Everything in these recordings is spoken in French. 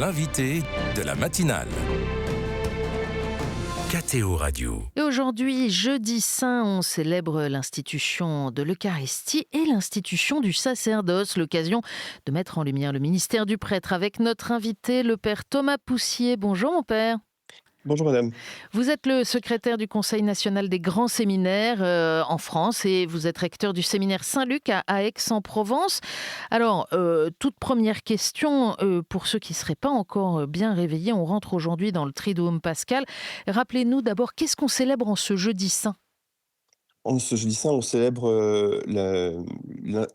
l'invité de la matinale. KTO Radio. Et aujourd'hui, jeudi saint, on célèbre l'institution de l'Eucharistie et l'institution du sacerdoce, l'occasion de mettre en lumière le ministère du prêtre avec notre invité, le père Thomas Poussier. Bonjour mon père. Bonjour madame. Vous êtes le secrétaire du Conseil national des grands séminaires en France et vous êtes recteur du séminaire Saint-Luc à Aix-en-Provence. Alors, toute première question, pour ceux qui ne seraient pas encore bien réveillés, on rentre aujourd'hui dans le Triduum pascal. Rappelez-nous d'abord, qu'est-ce qu'on célèbre en ce jeudi saint ? En ce jeudi saint, on célèbre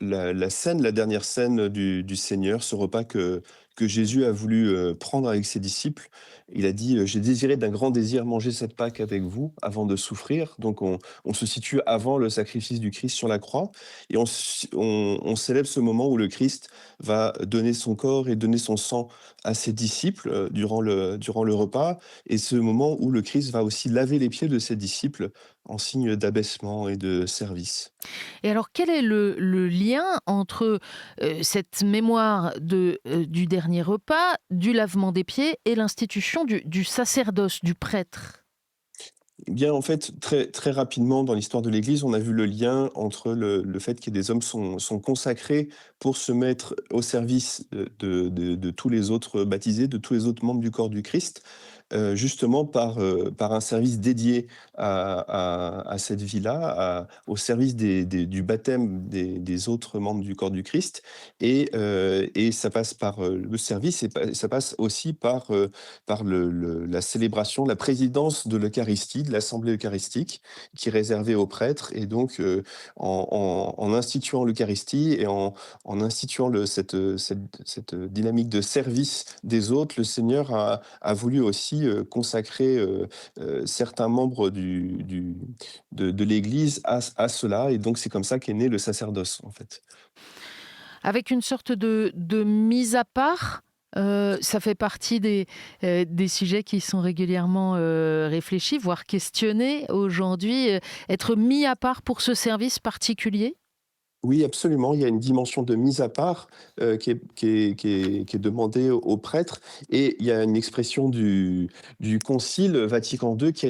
la scène, la dernière scène du Seigneur, ce repas que Jésus a voulu prendre avec ses disciples. Il a dit j'ai désiré d'un grand désir manger cette Pâque avec vous avant de souffrir. Donc on se situe avant le sacrifice du Christ sur la croix et on célèbre ce moment où le Christ va donner son corps et donner son sang à ses disciples durant le repas, et ce moment où le Christ va aussi laver les pieds de ses disciples en signe d'abaissement et de service. Et alors, quel est le lien entre cette mémoire du dernier repas, du lavement des pieds et l'institution du sacerdoce, du prêtre ? Eh bien, en fait, très rapidement dans l'histoire de l'Église, on a vu le lien entre le fait que des hommes sont consacrés pour se mettre au service de tous les autres baptisés, de tous les autres membres du corps du Christ, justement par un service dédié à cette vie-là, au service du baptême des autres membres du corps du Christ. Et ça passe par le service, et ça passe aussi par la célébration, la présidence de l'Eucharistie, de l'Assemblée eucharistique, qui est réservée aux prêtres. Et donc, en instituant l'Eucharistie et en instituant cette dynamique de service des autres, le Seigneur a voulu aussi consacrer certains membres de l'Église à cela. Et donc, c'est comme ça qu'est né le sacerdoce, en fait. Avec une sorte de mise à part. Ça fait partie des sujets qui sont régulièrement réfléchis, voire questionnés aujourd'hui. Être mis à part pour ce service particulier ? Oui, absolument. Il y a une dimension de mise à part qui est demandée aux prêtres. Et il y a une expression du Concile Vatican II qui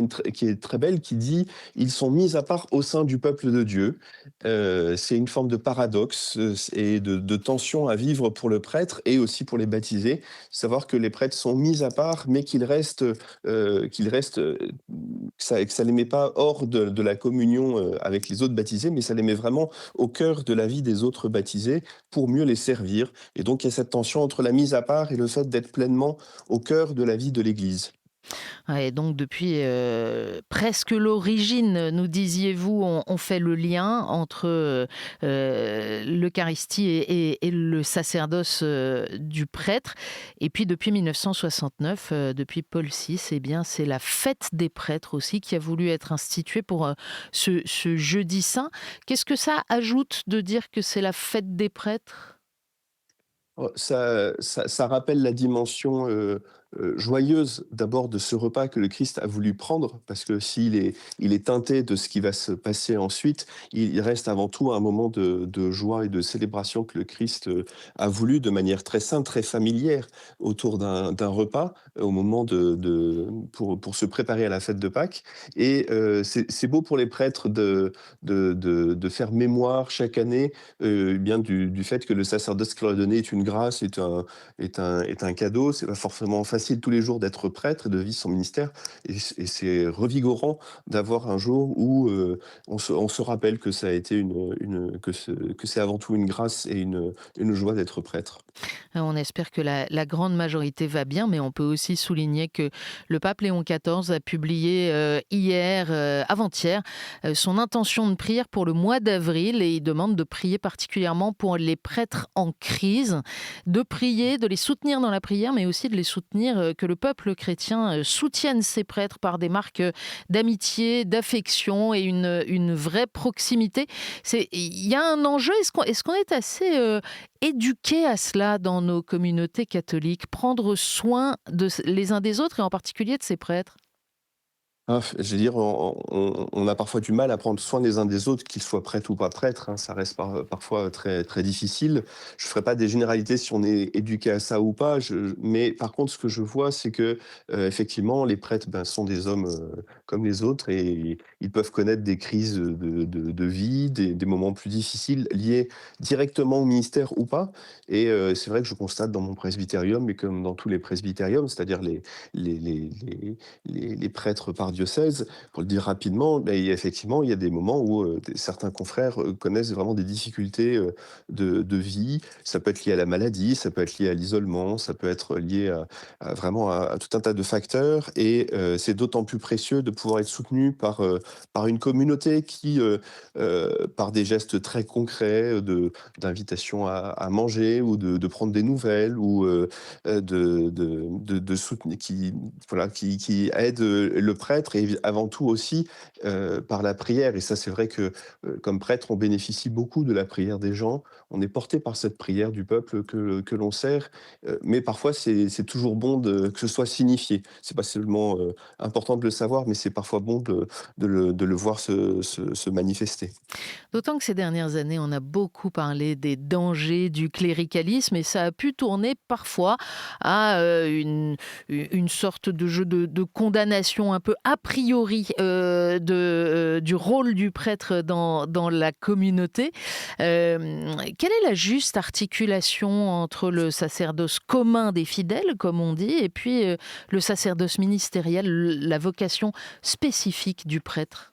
est très belle, qui dit « Ils sont mis à part au sein du peuple de Dieu ». C'est une forme de paradoxe et de tension à vivre pour le prêtre et aussi pour les baptisés. Savoir que les prêtres sont mis à part, mais que ça ne les met pas hors de la communion avec les autres baptisés, mais ça les met vraiment au cœur de la vie des autres baptisés pour mieux les servir. Et donc, il y a cette tension entre la mise à part et le fait d'être pleinement au cœur de la vie de l'Église. Et donc depuis presque l'origine, nous disiez-vous, on fait le lien entre l'Eucharistie et le sacerdoce du prêtre. Et puis depuis 1969, depuis Paul VI, eh bien, c'est la fête des prêtres aussi qui a voulu être instituée pour ce jeudi saint. Qu'est-ce que ça ajoute de dire que c'est la fête des prêtres ? Ça rappelle la dimension joyeuse d'abord de ce repas que le Christ a voulu prendre, parce que il est teinté de ce qui va se passer ensuite, il reste avant tout un moment de joie et de célébration que le Christ a voulu de manière très simple, très familière, autour d'un repas, au moment pour se préparer à la fête de Pâques. Et c'est beau pour les prêtres de faire mémoire chaque année bien du fait que le sacerdoce qu'il leur a donné est une grâce, est un cadeau. C'est pas forcément facile tous les jours d'être prêtre et de vivre son ministère, et c'est revigorant d'avoir un jour où on se rappelle que ça a été que c'est avant tout une grâce et une joie d'être prêtre. On espère que la grande majorité va bien, mais on peut aussi souligner que le pape Léon XIV a publié avant-hier, son intention de prière pour le mois d'avril, et il demande de prier particulièrement pour les prêtres en crise, de prier, de les soutenir dans la prière, mais aussi de les soutenir, que le peuple chrétien soutienne ses prêtres par des marques d'amitié, d'affection et une vraie proximité. Il y a un enjeu, est-ce qu'on est assez éduquer à cela dans nos communautés catholiques, prendre soin les uns des autres et en particulier de ces prêtres ? Je veux dire, on a parfois du mal à prendre soin les uns des autres, qu'ils soient prêtres ou pas prêtres, hein, ça reste parfois très, très difficile. Je ne ferai pas des généralités si on est éduqué à ça ou pas, mais par contre, ce que je vois, c'est que, effectivement, les prêtres, ben, sont des hommes, comme les autres et ils peuvent connaître des crises, de vie, des moments plus difficiles liés directement au ministère ou pas et c'est vrai que je constate dans mon presbytérium, mais comme dans tous les presbytériums, c'est-à-dire les prêtres par diocèse, pour le dire rapidement, beh, effectivement, il y a des moments où certains confrères connaissent vraiment des difficultés de vie. Ça peut être lié à la maladie, ça peut être lié à l'isolement, ça peut être lié vraiment à tout un tas de facteurs. Et c'est d'autant plus précieux de pouvoir être soutenu par une communauté qui, par des gestes très concrets, d'invitation à manger ou de prendre des nouvelles ou de soutenir, voilà, qui aide, le prêtre et avant tout aussi, par la prière et ça c'est vrai que, comme prêtre, on bénéficie beaucoup de la prière des gens. On est porté par cette prière du peuple que l'on sert, mais parfois c'est toujours bon que ce soit signifié. C'est pas seulement, important de le savoir, mais c'est parfois bon de le voir se manifester. D'autant que ces dernières années, on a beaucoup parlé des dangers du cléricalisme et ça a pu tourner parfois à une sorte de jeu de condamnation un peu a priori du rôle du prêtre dans la communauté. Quelle est la juste articulation entre le sacerdoce commun des fidèles, comme on dit, et puis le sacerdoce ministériel, la vocation spécifique du prêtre?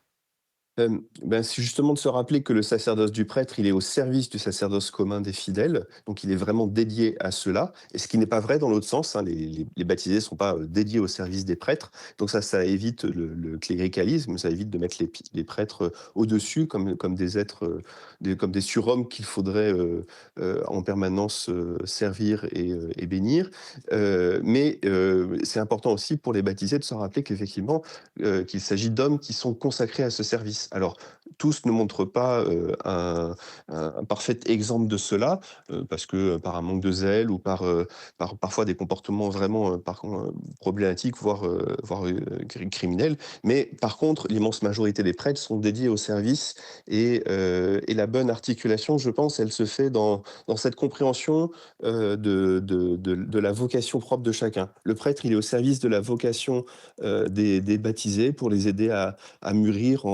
Ben, c'est justement de se rappeler que le sacerdoce du prêtre, il est au service du sacerdoce commun des fidèles, donc il est vraiment dédié à cela, et ce qui n'est pas vrai dans l'autre sens, hein, les baptisés ne sont pas dédiés au service des prêtres, donc ça évite le cléricalisme, ça évite de mettre les prêtres au-dessus comme des êtres, comme des surhommes qu'il faudrait en permanence servir et bénir. Mais c'est important aussi pour les baptisés de se rappeler qu'effectivement, qu'il s'agit d'hommes qui sont consacrés à ce service. Alors, tous ne montrent pas un parfait exemple de cela, parce que par un manque de zèle ou par parfois des comportements vraiment problématiques, voire criminels. Mais par contre, l'immense majorité des prêtres sont dédiés au service et la bonne articulation, je pense, elle se fait dans cette compréhension de la vocation propre de chacun. Le prêtre, il est au service de la vocation des baptisés pour les aider à mûrir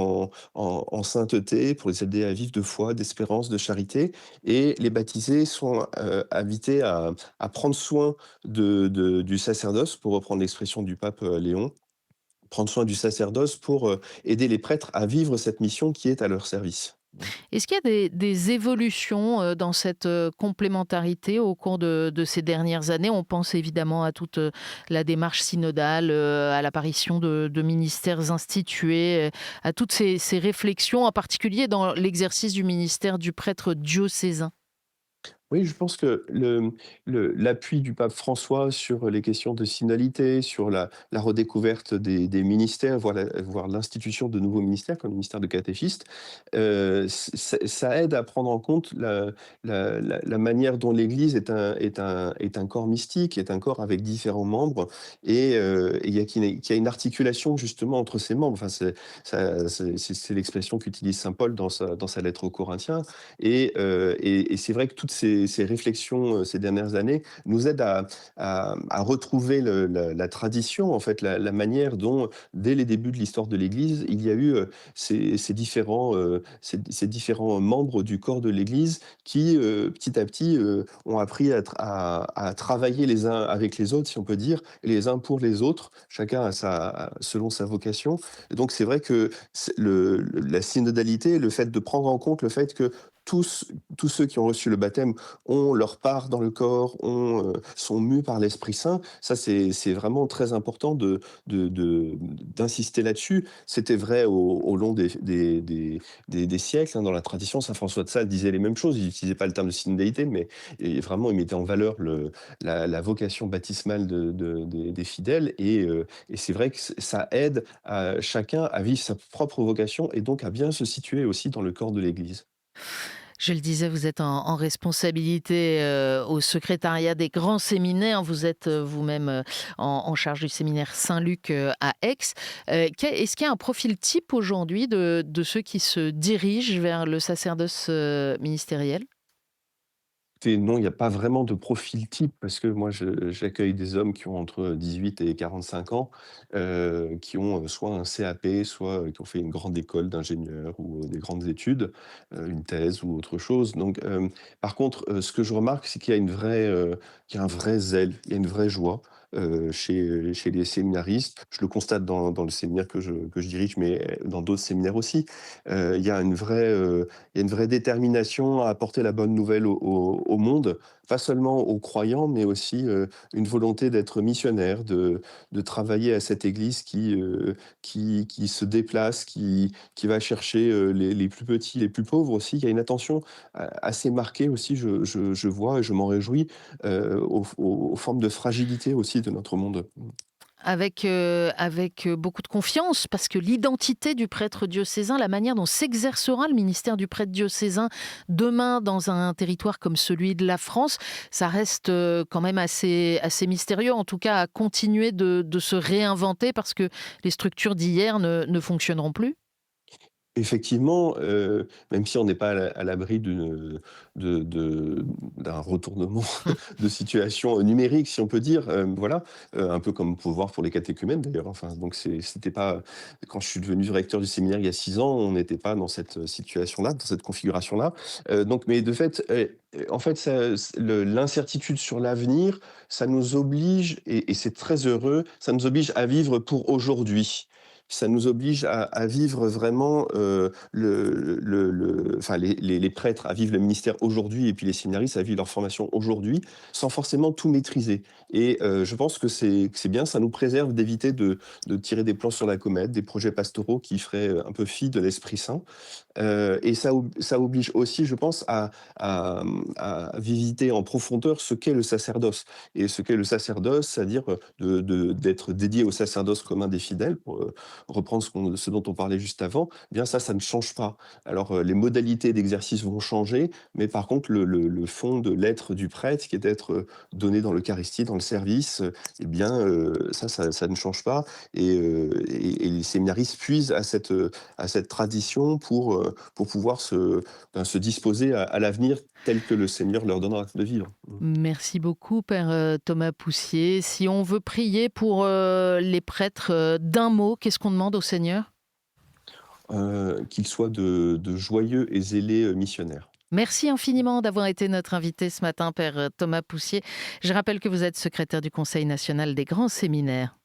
en sainteté, pour les aider à vivre de foi, d'espérance, de charité. Et les baptisés sont invités à prendre soin du sacerdoce, pour reprendre l'expression du pape Léon, prendre soin du sacerdoce pour aider les prêtres à vivre cette mission qui est à leur service. Est-ce qu'il y a des évolutions dans cette complémentarité au cours de ces dernières années? On pense évidemment à toute la démarche synodale, à l'apparition de ministères institués, à toutes ces réflexions, en particulier dans l'exercice du ministère du prêtre diocésain. Oui, je pense que l'appui du pape François sur les questions de synodalité, sur la redécouverte des ministères, voire l'institution de nouveaux ministères, comme le ministère de catéchistes, ça aide à prendre en compte la manière dont l'Église est un corps mystique, est un corps avec différents membres, et qu'il y a une articulation justement entre ces membres. Enfin, c'est l'expression qu'utilise saint Paul dans sa lettre aux Corinthiens, et c'est vrai que toutes ces réflexions, ces dernières années, nous aident à retrouver la tradition, en fait, la manière dont, dès les débuts de l'histoire de l'Église, il y a eu ces différents membres du corps de l'Église qui, petit à petit, ont appris à travailler les uns avec les autres, si on peut dire, et les uns pour les autres, chacun selon sa vocation. Et donc c'est vrai que la synodalité, le fait de prendre en compte le fait que tous ceux qui ont reçu le baptême ont leur part dans le corps, sont mus par l'Esprit Saint. Ça, c'est vraiment très important d'insister là-dessus. C'était vrai au long des siècles, hein, dans la tradition. Saint François de Sales disait les mêmes choses. Il n'utilisait pas le terme de synodalité, mais vraiment, il mettait en valeur la vocation baptismale des fidèles. Et c'est vrai que ça aide chacun à vivre sa propre vocation et donc à bien se situer aussi dans le corps de l'Église. Je le disais, vous êtes en responsabilité au secrétariat des grands séminaires. Vous êtes vous-même en charge du séminaire Saint-Luc à Aix. Est-ce qu'il y a un profil type aujourd'hui de ceux qui se dirigent vers le sacerdoce ministériel? Non, il n'y a pas vraiment de profil type parce que moi j'accueille des hommes qui ont entre 18 et 45 ans, qui ont, soit un CAP, soit, qui ont fait une grande école d'ingénieur ou, des grandes études, une thèse ou autre chose. Donc, par contre, ce que je remarque, c'est qu'il y a un vrai zèle, il y a une vraie joie, chez les séminaristes. Je le constate dans le séminaire que je dirige, mais dans d'autres séminaires aussi. Il y a une vraie détermination à apporter la bonne nouvelle au monde, pas seulement aux croyants, mais aussi, une volonté d'être missionnaire, de travailler à cette église qui se déplace, qui va chercher, les plus petits, les plus pauvres aussi. Il y a une attention assez marquée aussi, je vois et je m'en réjouis, aux formes de fragilité aussi de notre monde. Avec beaucoup de confiance, parce que l'identité du prêtre diocésain, la manière dont s'exercera le ministère du prêtre diocésain demain dans un territoire comme celui de la France, ça reste quand même assez mystérieux, en tout cas à continuer de se réinventer parce que les structures d'hier ne fonctionneront plus. Effectivement, même si on n'est pas à l'abri d'un retournement de situation, numérique, si on peut dire, voilà, un peu comme on peut voir pour les catéchumènes d'ailleurs, enfin, donc c'était pas quand je suis devenu recteur du séminaire il y a 6 ans, on n'était pas dans cette situation-là, dans cette configuration-là, donc mais de fait, en fait, l'incertitude sur l'avenir, ça nous oblige et c'est très heureux, ça nous oblige à vivre pour aujourd'hui. Ça nous oblige à vivre vraiment, enfin les prêtres à vivre le ministère aujourd'hui et puis les séminaristes à vivre leur formation aujourd'hui, sans forcément tout maîtriser et je pense que c'est bien, ça nous préserve d'éviter de tirer des plans sur la comète, des projets pastoraux qui feraient, un peu fi de l'Esprit Saint. Et ça oblige aussi, je pense, à visiter en profondeur ce qu'est le sacerdoce. Et ce qu'est le sacerdoce, c'est-à-dire, d'être dédié au sacerdoce commun des fidèles, pour, reprendre ce dont on parlait juste avant, eh bien ça ne change pas. Alors, les modalités d'exercice vont changer, mais par contre le fond de l'être du prêtre, qui est d'être, donné dans l'eucharistie, dans le service, eh bien, ça ne change pas et les séminaristes puisent à cette tradition pour pouvoir se disposer à l'avenir tel que le Seigneur leur donnera de vivre. Merci beaucoup, Père Thomas Poussier. Si on veut prier pour les prêtres d'un mot, qu'est-ce qu'on demande au Seigneur? Qu'ils soient de joyeux et zélés, missionnaires. Merci infiniment d'avoir été notre invité ce matin, Père Thomas Poussier. Je rappelle que vous êtes secrétaire du Conseil national des grands séminaires.